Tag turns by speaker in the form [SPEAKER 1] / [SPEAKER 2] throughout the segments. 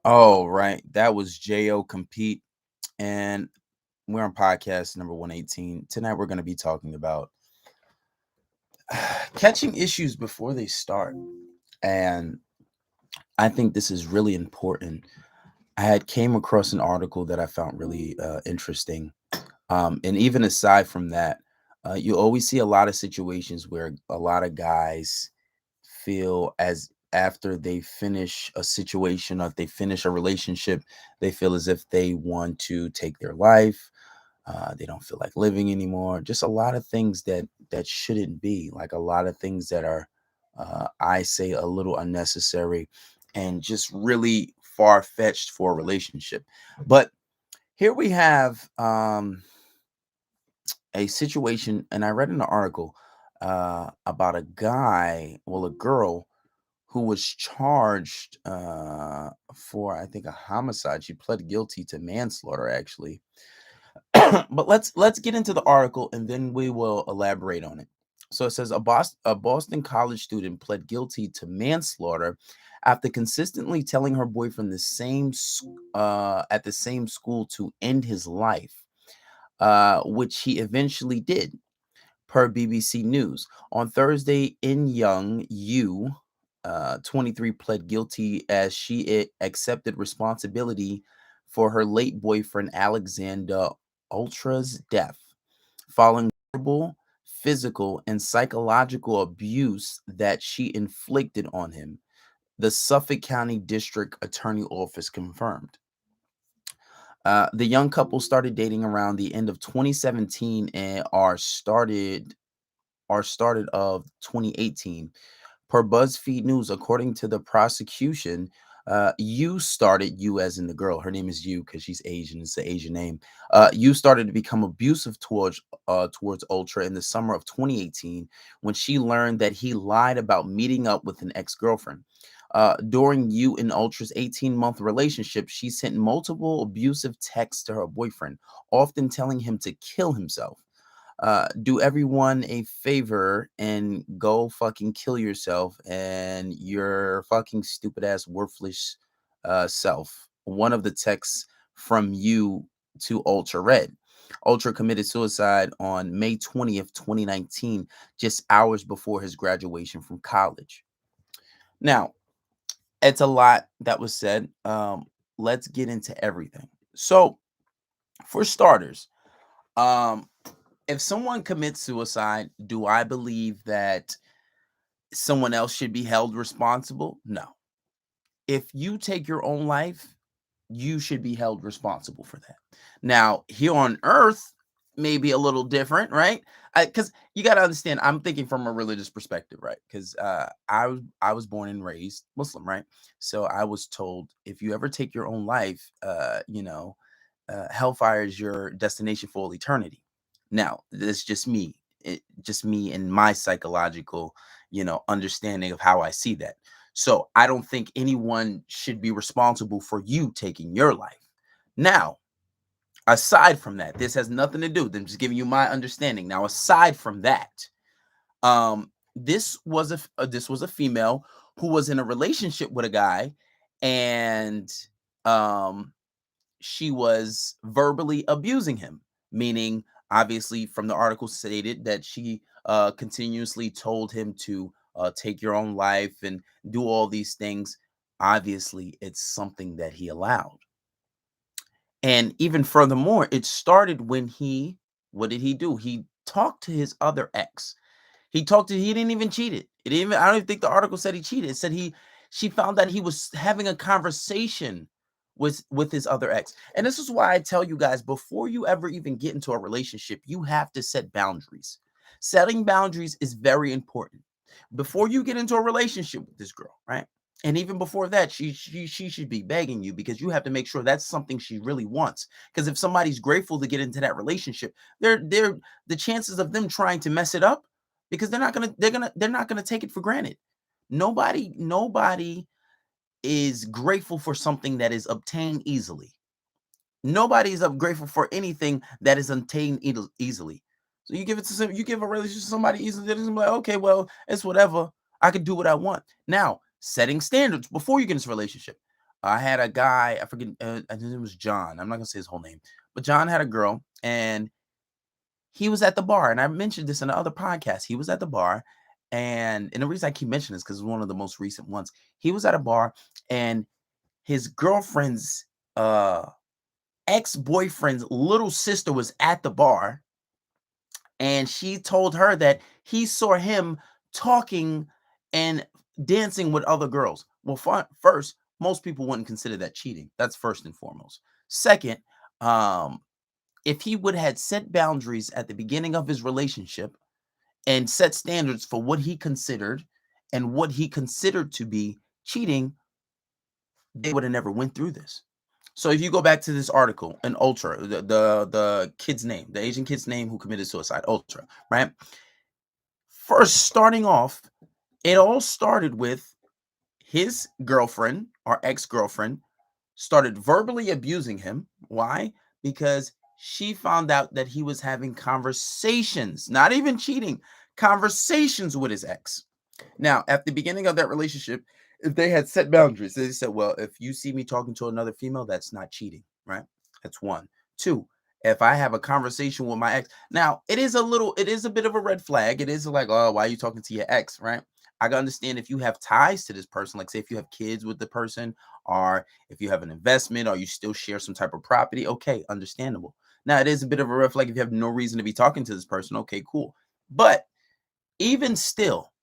[SPEAKER 1] Oh, right. That was J.O. Compete. And we're on podcast number 118. Tonight we're going to be talking about catching issues before they start. And I think this is really important. I had came across an article that I found really interesting. And even aside from that, you always see a lot of situations where a lot of guys feel as after they finish a situation or if they finish a relationship, they feel as if they want to take their life. They don't feel like living anymore. Just a lot of things that shouldn't be. Like a lot of things that are, I say, a little unnecessary and just really far fetched for a relationship. But here we have a situation, and I read in an article about a guy, well, a girl who was charged for, I think, a homicide. She pled guilty to manslaughter, actually. But let's get into the article, and then we will elaborate on it. So it says a Boston college student pled guilty to manslaughter after consistently telling her boyfriend at the same school to end his life, which he eventually did, per BBC News. On Thursday, In Young Yu, 23, pled guilty as she accepted responsibility for her late boyfriend Alexander Ultra's death, following verbal, physical, and psychological abuse that she inflicted on him, the Suffolk County District Attorney Office confirmed. The young couple started dating around the end of 2017 and are started of 2018. Per BuzzFeed News, according to the prosecution, you as in the girl, her name is you because she's Asian, it's an Asian name. You started to become abusive towards Ultra in the summer of 2018 when she learned that he lied about meeting up with an ex-girlfriend. During you and Ultra's 18-month relationship, she sent multiple abusive texts to her boyfriend, often telling him to kill himself. Do everyone a favor and go fucking kill yourself and your fucking stupid ass worthless self. One of the texts from you to Ultra read. Ultra committed suicide on May 20th, 2019, just hours before his graduation from college. Now, it's a lot that was said. Let's get into everything. So, for starters, um, if someone commits suicide, do I believe that someone else should be held responsible? No. If you take your own life, you should be held responsible for that. Now, here on earth, maybe a little different, right? Because you got to understand, I'm thinking from a religious perspective, right? Because I was born and raised Muslim, right? So I was told if you ever take your own life, hellfire is your destination for all eternity. Now, that's just me and my psychological, understanding of how I see that. So I don't think anyone should be responsible for you taking your life. Now, aside from that, this has nothing to do. I'm just giving you my understanding. Now, aside from that, this was a female who was in a relationship with a guy, and um, she was verbally abusing him, meaning, obviously, from the article stated that she continuously told him to take your own life and do all these things. Obviously, it's something that he allowed. And even furthermore, it started when what did he do? He talked to his other ex. He didn't even cheat it. I don't even think the article said he cheated. It said she found that he was having a conversation with his other ex. And this is why I tell you guys, before you ever even get into a relationship, you have to set boundaries. Setting boundaries is very important. Before you get into a relationship with this girl, right? And even before that, she should be begging you, because you have to make sure that's something she really wants. Because if somebody's grateful to get into that relationship, they're the chances of them trying to mess it up, because they're not gonna take it for granted. Nobody is grateful for something that is obtained easily. Nobody is grateful for anything that is obtained easily. So you give a relationship to somebody easily, they're just gonna be like, okay, well, it's whatever. I can do what I want. Now, setting standards before you get into a relationship. I had a guy, I forget, I think it was John. I'm not gonna say his whole name, but John had a girl, and he was at the bar. And I mentioned this in the other podcast. He was at the bar, and the reason I keep mentioning this because it's one of the most recent ones. He was at a bar, and his girlfriend's ex-boyfriend's little sister was at the bar, and she told her that he saw him talking and dancing with other girls. Well, first, most people wouldn't consider that cheating. That's first and foremost. Second, um, if he would have set boundaries at the beginning of his relationship and set standards for what he considered and what he considered to be cheating, they would have never went through this. So if you go back to this article in Ultra, the kid's name, the Asian kid's name who committed suicide, Ultra, right? First, starting off, it all started with his girlfriend or ex-girlfriend started verbally abusing him. Why? Because she found out that he was having conversations, not even cheating, conversations with his ex. Now, at the beginning of that relationship, if they had set boundaries, they said, well, if you see me talking to another female, that's not cheating, right? That's one. Two, if I have a conversation with my ex, now it is a bit of a red flag. It is like, oh, why are you talking to your ex, right? I can understand if you have ties to this person, like say if you have kids with the person, or if you have an investment, or you still share some type of property, okay, understandable. Now, it is a bit of a red flag if you have no reason to be talking to this person, okay, cool. But even still,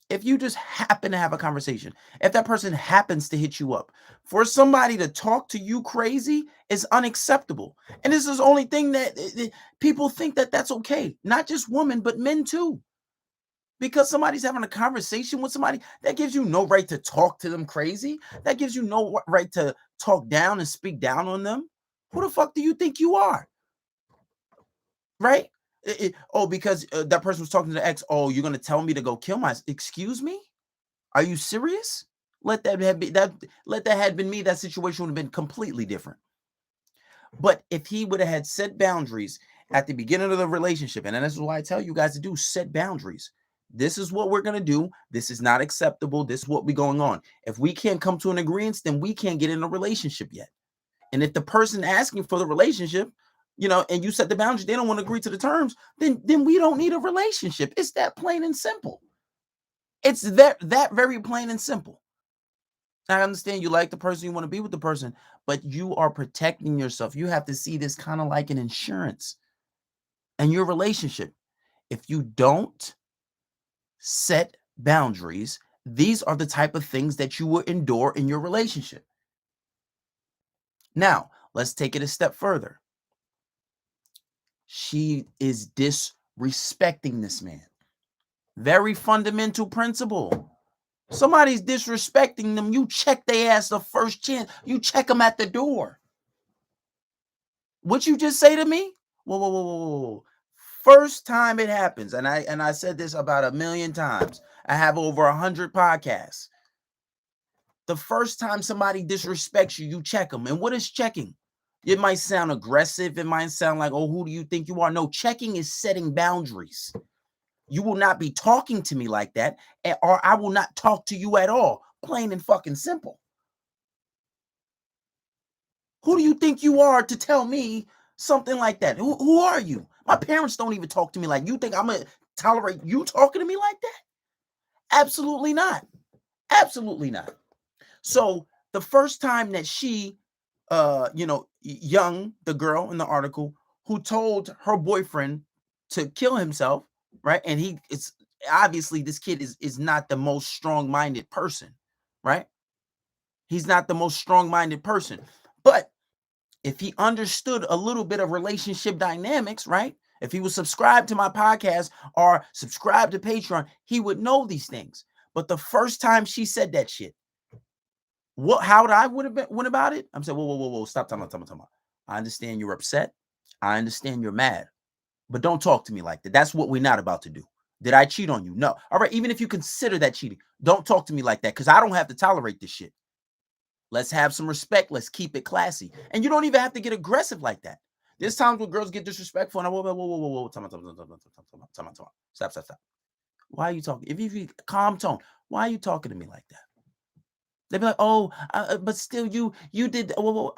[SPEAKER 1] if you just happen to have a conversation, if that person happens to hit you up, for somebody to talk to you crazy is unacceptable. And this is the only thing that people think that that's okay. Not just women, but men too. Because somebody's having a conversation with somebody, that gives you no right to talk to them crazy. That gives you no right to talk down and speak down on them. Who the fuck do you think you are? Right? Oh, because that person was talking to the ex. Oh, you're going to tell me to go kill myself. Excuse me? Are you serious? Let that had been me, that situation would have been completely different. But if he would have had set boundaries at the beginning of the relationship, and this is why I tell you guys to do set boundaries. This is what we're gonna do. This is not acceptable. This is what be going on. If we can't come to an agreement, then we can't get in a relationship yet. And if the person asking for the relationship, and you set the boundary, they don't want to agree to the terms, then we don't need a relationship. It's that plain and simple. It's that very plain and simple. I understand you like the person, you want to be with the person, but you are protecting yourself. You have to see this kind of like an insurance and your relationship. If you don't set boundaries, these are the type of things that you will endure in your relationship. Now, let's take it a step further. She is disrespecting this man. Very fundamental principle. Somebody's disrespecting them. You check their ass the first chance. You check them at the door. What you just say to me? Whoa, whoa, whoa, whoa, whoa. First time it happens, and I said this about 1,000,000 times. I have over 100 podcasts. The first time somebody disrespects you, you check them. And what is checking? It might sound aggressive. It might sound like, oh, who do you think you are? No, checking is setting boundaries. You will not be talking to me like that, or I will not talk to you at all. Plain and fucking simple. Who do you think you are to tell me something like that? Who are you? My parents don't even talk to me like you. Think I'm gonna tolerate you talking to me like that? Absolutely not. Absolutely not. So the first time that she, Young, the girl in the article, who told her boyfriend to kill himself, right? And it's obviously this kid is not the most strong-minded person, right? He's not the most strong-minded person, but if he understood a little bit of relationship dynamics, right? If he was subscribed to my podcast or subscribed to Patreon, he would know these things. But the first time she said that shit, how would I went about it? I'm saying, whoa, whoa, whoa, whoa, stop, time out. I understand you're upset. I understand you're mad, but don't talk to me like that. That's what we're not about to do. Did I cheat on you? No. All right. Even if you consider that cheating, don't talk to me like that because I don't have to tolerate this shit. Let's have some respect. Let's keep it classy. And you don't even have to get aggressive like that. There's times where girls get disrespectful and whoa. Time out. Stop. Why are you talking? If you calm tone, why are you talking to me like that? They'd be like, "Oh, but still, you did." Well,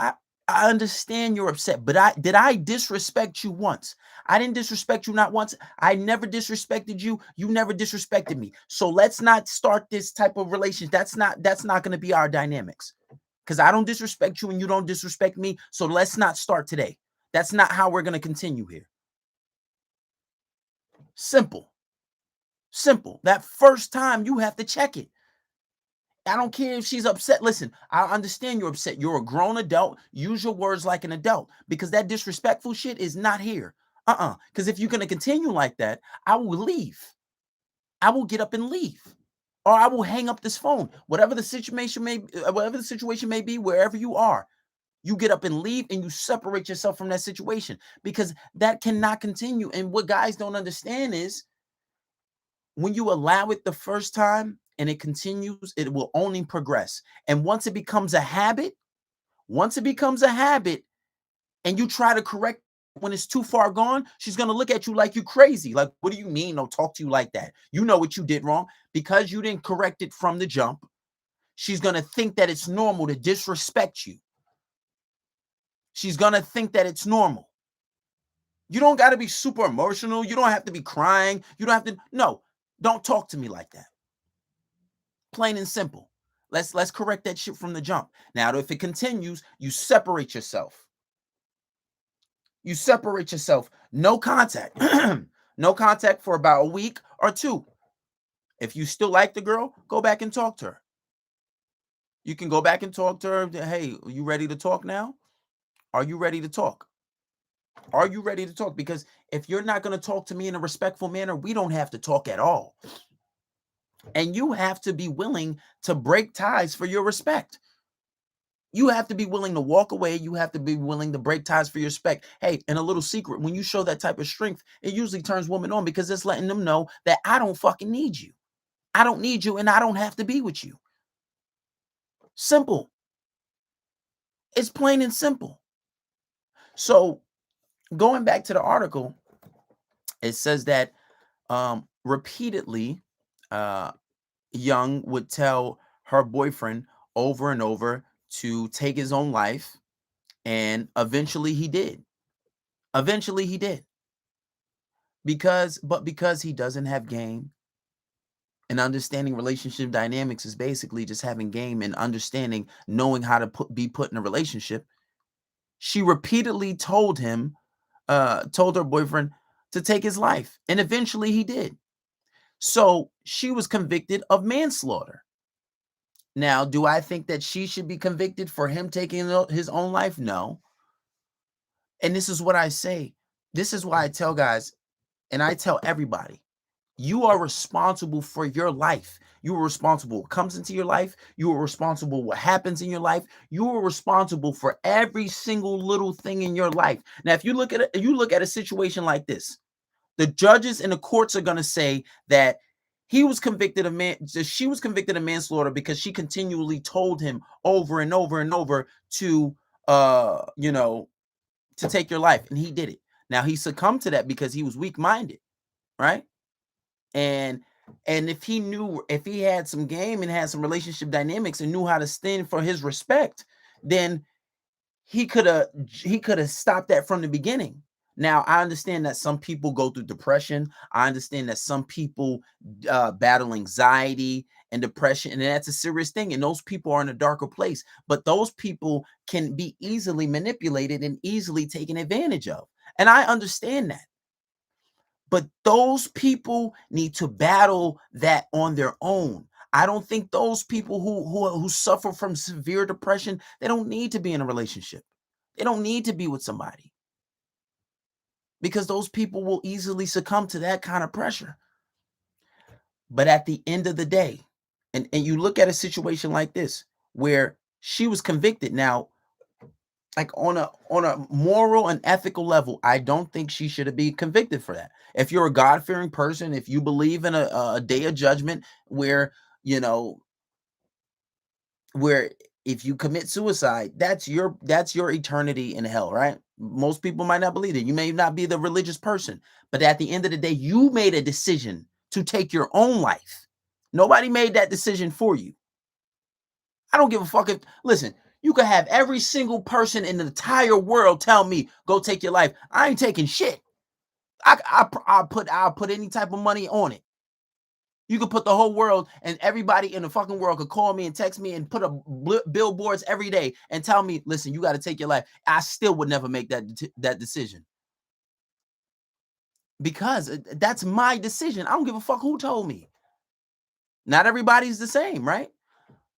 [SPEAKER 1] I understand you're upset, but I disrespect you once? I didn't disrespect you not once. I never disrespected you. You never disrespected me. So let's not start this type of relation. That's not going to be our dynamics. Because I don't disrespect you and you don't disrespect me. So let's not start today. That's not how we're going to continue here. Simple. Simple. That first time you have to check it. I don't care if she's upset. Listen, I understand you're upset. You're a grown adult. Use your words like an adult because that disrespectful shit is not here. Because if you're going to continue like that, I will leave. I will get up and leave. Or I will hang up this phone. Whatever the situation may be, wherever you are, you get up and leave and you separate yourself from that situation because that cannot continue. And what guys don't understand is when you allow it the first time and it continues, it will only progress. And once it becomes a habit and you try to correct when it's too far gone, she's going to look at you like you crazy. Like, what do you mean? Don't talk to you like that. You know what you did wrong because you didn't correct it from the jump. She's going to think that it's normal to disrespect you. She's going to think that it's normal. You don't got to be super emotional. You don't have to be crying. You don't have to. No, don't talk to me like that. Plain and simple. Let's correct that shit from the jump. Now, if it continues, you separate yourself. You separate yourself. No contact. No contact for about a week or two. If you still like the girl, go back and talk to her. You can go back and talk to her. Hey, are you ready to talk now? Are you ready to talk? Are you ready to talk? Because if you're not going to talk to me in a respectful manner, we don't have to talk at all. And you have to be willing to break ties for your respect. You have to be willing to walk away. You have to be willing to break ties for your respect. Hey, and a little secret, when you show that type of strength, it usually turns women on because it's letting them know that I don't fucking need you. I don't need you and I don't have to be with you. Simple. It's plain and simple. So going back to the article, it says that repeatedly, Young would tell her boyfriend over and over to take his own life, and eventually he did. Eventually he did. Because he doesn't have game, and understanding relationship dynamics is basically just having game and understanding, knowing how to be put in a relationship. She repeatedly told her boyfriend to take his life, and eventually he did. So she was convicted of manslaughter. Now, do I think that she should be convicted for him taking his own life? No. And this is what I say. This is why I tell guys, and I tell everybody, you are responsible for your life. You are responsible what comes into your life. You are responsible what happens in your life. You are responsible for every single little thing in your life. Now, if you look at a situation like this, the judges and the courts are going to say that she was convicted of manslaughter because she continually told him over and over and over to to take your life, and he did it. Now he succumbed to that because he was weak-minded, right? And if he had some game and had some relationship dynamics and knew how to stand for his respect, then he could have stopped that from the beginning. Now, I understand that some people go through depression. I understand that some people battle anxiety and depression, and that's a serious thing. And those people are in a darker place. But those people can be easily manipulated and easily taken advantage of. And I understand that. But those people need to battle that on their own. I don't think those people who suffer from severe depression, they don't need to be in a relationship. They don't need to be with somebody because those people will easily succumb to that kind of pressure. But at the end of the day, and you look at a situation like this where she was convicted. Now, like on a moral and ethical level, I don't think she should be convicted for that. If you're a God-fearing person, if you believe in a day of judgment where, where if you commit suicide, that's your eternity in hell, right? Most people might not believe it. You may not be the religious person, but at the end of the day, you made a decision to take your own life. Nobody made that decision for you. I don't give a fuck if, listen, you could have every single person in the entire world tell me, go take your life. I ain't taking shit. I'll put any type of money on it. You could put the whole world and everybody in the fucking world could call me and text me and put up billboards every day and tell me, listen, you got to take your life. I still would never make that decision because that's my decision. I don't give a fuck who told me. Not everybody's the same, right?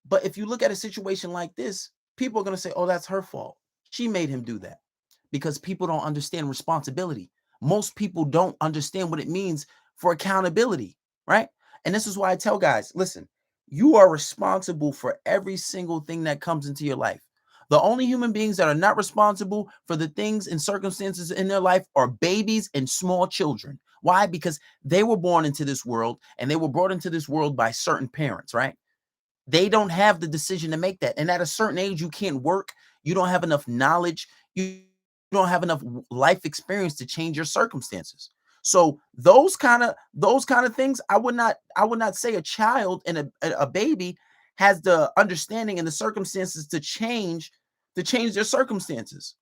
[SPEAKER 1] But if you look at a situation like this, people are going to say, oh, that's her fault. She made him do that because people don't understand responsibility. Most people don't understand what it means for accountability, right? And this is why I tell guys, listen, you are responsible for every single thing that comes into your life. The only human beings that are not responsible for the things and circumstances in their life are babies and small children. Why? Because they were born into this world and they were brought into this world by certain parents, right? They don't have the decision to make that. And at a certain age, you can't work. You don't have enough knowledge. You don't have enough life experience to change your circumstances. So those kind of things, I would not say a child and a baby has the understanding and the circumstances to change their circumstances.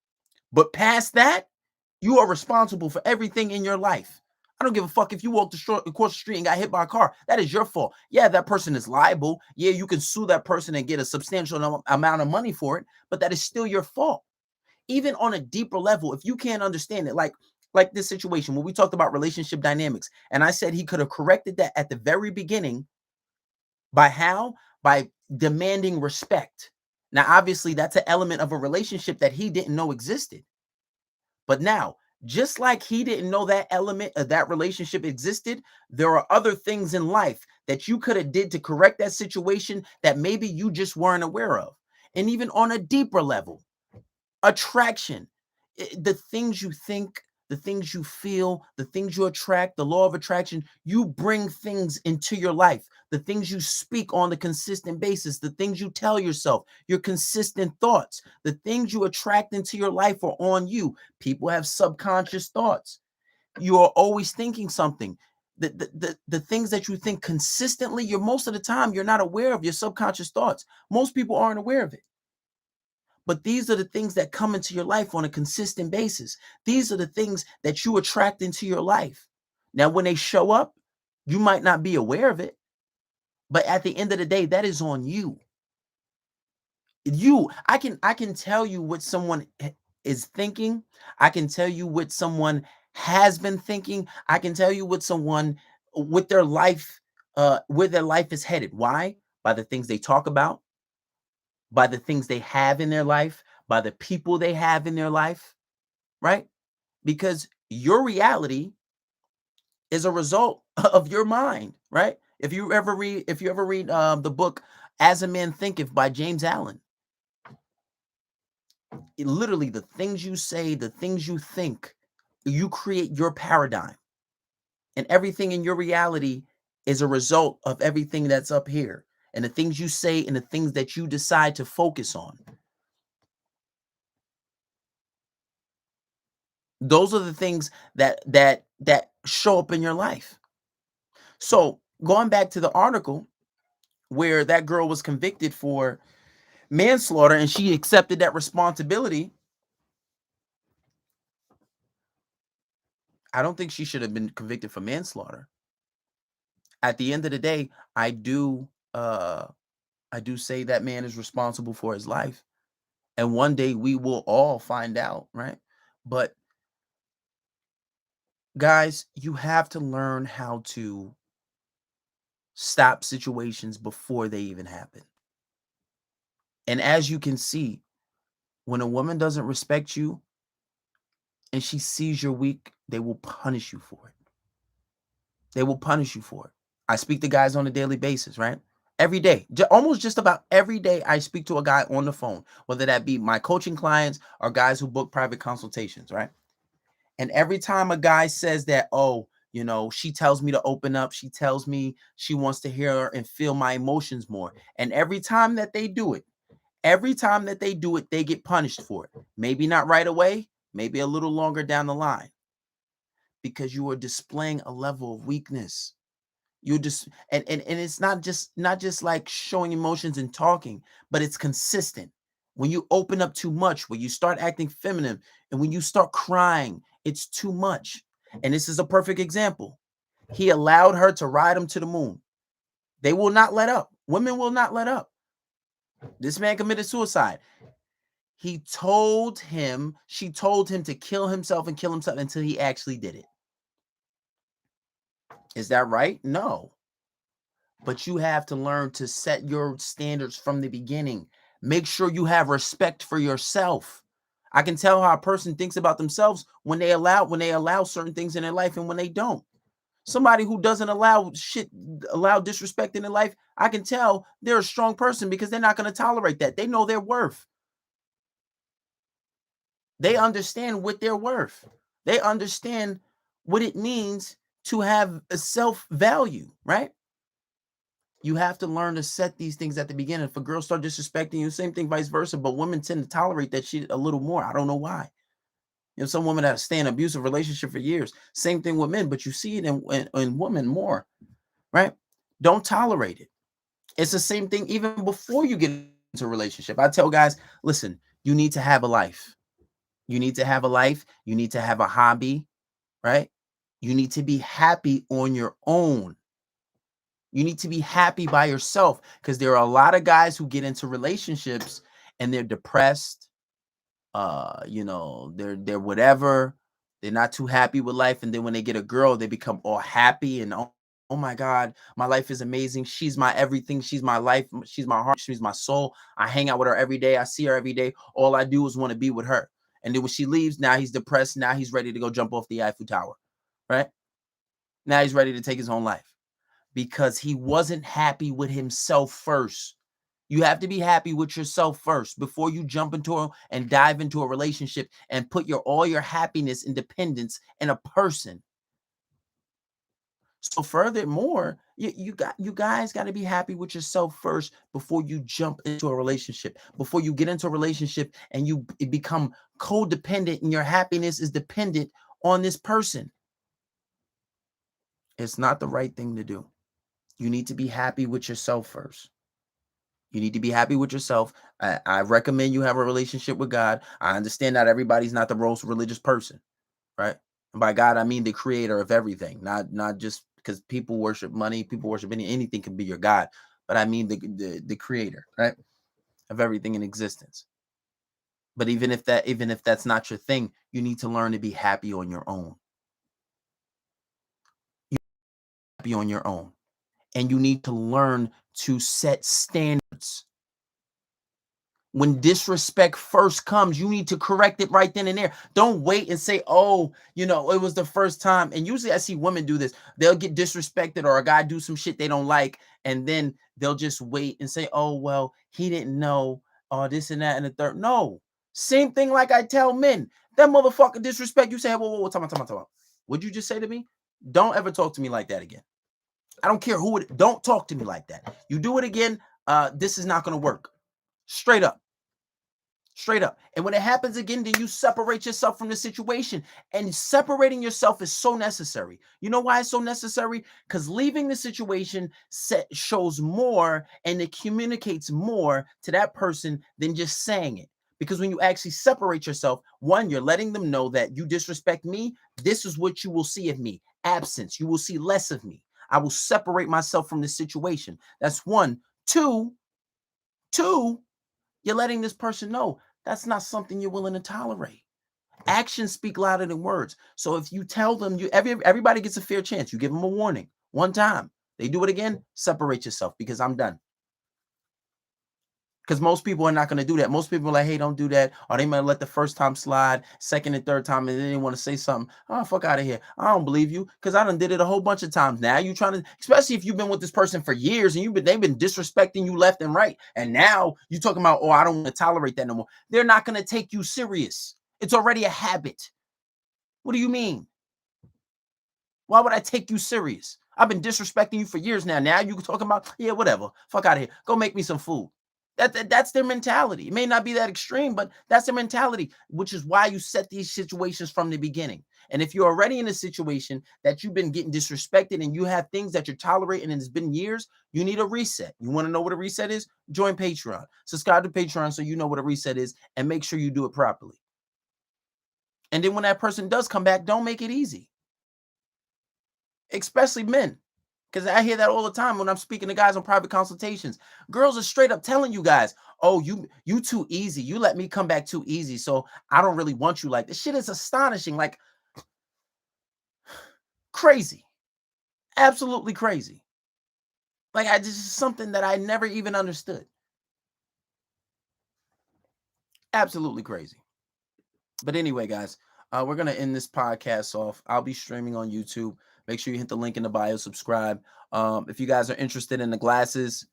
[SPEAKER 1] But past that, you are responsible for everything in your life. I don't give a fuck if you walked across the street and got hit by a car. That is your fault. Yeah, that person is liable. Yeah, you can sue that person and get a substantial amount of money for it, but that is still your fault. Even on a deeper level, if you can't understand it, like this situation when we talked about relationship dynamics, and I said he could have corrected that at the very beginning by how? By demanding respect. Now, obviously, that's an element of a relationship that he didn't know existed. But now, just like he didn't know that element of that relationship existed, there are other things in life that you could have did to correct that situation that maybe you just weren't aware of. And even on a deeper level, attraction, the things you think, the things you feel, the things you attract, the law of attraction, you bring things into your life, the things you speak on a consistent basis, the things you tell yourself, your consistent thoughts, the things you attract into your life are on you. People have subconscious thoughts. You are always thinking something. The things that you think consistently, you're most of the time you're not aware of your subconscious thoughts. Most people aren't aware of it. But these are the things that come into your life on a consistent basis. These are the things that you attract into your life. Now, when they show up, you might not be aware of it, but at the end of the day, that is on you. I can tell you what someone is thinking. I can tell you what someone has been thinking. I can tell you what someone with their life, where their life is headed. Why? By the things they talk about, by the things they have in their life, by the people they have in their life, right? Because your reality is a result of your mind, right? If you ever read the book As a Man Thinketh by James Allen, literally the things you say, the things you think, you create your paradigm. And everything in your reality is a result of everything that's up here. And the things you say and the things that you decide to focus on. Those are the things that show up in your life. So going back to the article where that girl was convicted for manslaughter and she accepted that responsibility, I don't think she should have been convicted for manslaughter. At the end of the day, I do say that man is responsible for his life. And one day we will all find out, right? But guys, you have to learn how to stop situations before they even happen. And as you can see, when a woman doesn't respect you and she sees you're weak, they will punish you for it. They will punish you for it. I speak to guys on a daily basis, right? Every day, almost just about every day, I speak to a guy on the phone, whether that be my coaching clients or guys who book private consultations, right? And every time a guy says that, oh, she tells me to open up, she tells me she wants to hear and feel my emotions more. And every time that they do it, they get punished for it. Maybe not right away, maybe a little longer down the line, because you are displaying a level of weakness. You just and it's not just like showing emotions and talking, but it's consistent. When you open up too much, when you start acting feminine, and when you start crying, it's too much. And this is a perfect example. He allowed her to ride him to the moon. They will not let up. Women will not let up. This man committed suicide. She told him to kill himself and kill himself until he actually did it. Is that right? No. But you have to learn to set your standards from the beginning. Make sure you have respect for yourself. I can tell how a person thinks about themselves when they allow certain things in their life and when they don't. Somebody who doesn't allow disrespect in their life, I can tell they're a strong person because they're not going to tolerate that. They know their worth. They understand what they're worth. They understand what it means to have a self-value, right? You have to learn to set these things at the beginning. If a girl start disrespecting you, same thing, vice versa. But women tend to tolerate that shit a little more. I don't know why. Some women that stay in an abusive relationship for years. Same thing with men, but you see it in women more, right? Don't tolerate it. It's the same thing even before you get into a relationship. I tell guys, listen, you need to have a life. You need to have a life. You need to have a hobby, right? You need to be happy on your own. You need to be happy by yourself because there are a lot of guys who get into relationships and they're depressed. They're whatever. They're not too happy with life. And then when they get a girl, they become all happy and oh my God, my life is amazing. She's my everything. She's my life. She's my heart. She's my soul. I hang out with her every day. I see her every day. All I do is want to be with her. And then when she leaves, now he's depressed. Now he's ready to go jump off the Eiffel Tower, right? Now he's ready to take his own life because he wasn't happy with himself first. You have to be happy with yourself first before you jump into and dive into a relationship and put all your happiness and dependence in a person. So furthermore, you guys got to be happy with yourself first before you jump into a relationship. Before you get into a relationship and you become codependent and your happiness is dependent on this person. It's not the right thing to do. You need to be happy with yourself first. You need to be happy with yourself. I recommend you have a relationship with God. I understand that everybody's not the most religious person, right? And by God, I mean the creator of everything, not just because people worship money, people worship anything can be your God. But I mean the creator, right? Of everything in existence. But even if that's not your thing, you need to learn to be happy on your own. Happy on your own. And you need to learn to set standards. When disrespect first comes, you need to correct it right then and there. Don't wait and say, oh, it was the first time. And usually I see women do this. They'll get disrespected or a guy do some shit they don't like. And then they'll just wait and say, oh, well, he didn't know, this and that and the third. No. Same thing like I tell men. That motherfucker disrespect. You say, whoa, time out. What'd you just say to me? Don't ever talk to me like that again. I don't care who it. Don't talk to me like that. You do it again, this is not going to work. Straight up. Straight up. And when it happens again, then you separate yourself from the situation. And separating yourself is so necessary. You know why it's so necessary? Because leaving the situation shows more and it communicates more to that person than just saying it. Because when you actually separate yourself, one, you're letting them know that you disrespect me. This is what you will see of me. Absence. You will see less of me. I will separate myself from the situation. That's one. Two, you're letting this person know that's not something you're willing to tolerate. Actions speak louder than words. So if you tell them, everybody gets a fair chance. You give them a warning one time. They do it again, separate yourself because I'm done. Because most people are not going to do that. Most people are like, hey, don't do that. Or they might let the first time slide, second and third time, and then they want to say something. Oh, fuck out of here. I don't believe you because I done did it a whole bunch of times. Now you trying to, especially if you've been with this person for years and they've been disrespecting you left and right. And now you talking about, oh, I don't want to tolerate that no more. They're not going to take you serious. It's already a habit. What do you mean? Why would I take you serious? I've been disrespecting you for years now. Now you talking about, yeah, whatever. Fuck out of here. Go make me some food. That's their mentality. It may not be that extreme, but that's their mentality, which is why you set these situations from the beginning. And if you're already in a situation that you've been getting disrespected and you have things that you're tolerating and it's been years, you need a reset. You want to know what a reset is? Join Patreon. Subscribe to Patreon so you know what a reset is and make sure you do it properly. And then when that person does come back, don't make it easy, especially men. Because I hear that all the time when I'm speaking to guys on private consultations. Girls are straight up telling you guys, "Oh, you too easy. You let me come back too easy, so I don't really want you like this." Shit is astonishing, like crazy, absolutely crazy. Like this is something that I never even understood. Absolutely crazy. But anyway, guys, we're gonna end this podcast off. I'll be streaming on YouTube. Make sure you hit the link in the bio, subscribe. If you guys are interested in the glasses,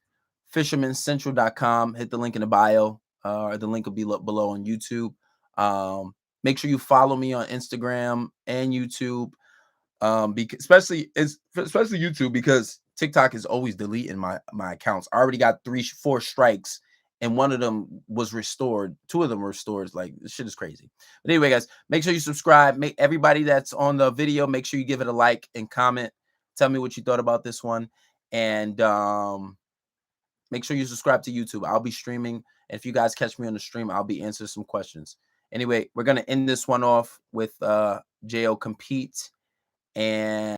[SPEAKER 1] fishermancentral.com. Hit the link in the bio, or the link will be below on YouTube. Make sure you follow me on Instagram and YouTube. Because especially YouTube, because TikTok is always deleting my accounts. I already got 4 strikes, and one of them was restored. 2 of them were restored. Like, this shit is crazy. But anyway, guys, make sure you subscribe. Make everybody that's on the video, make sure you give it a like and comment. Tell me what you thought about this one, and make sure you subscribe to YouTube. I'll be streaming, and if you guys catch me on the stream, I'll be answering some questions. Anyway, we're gonna end this one off with Jo Compete and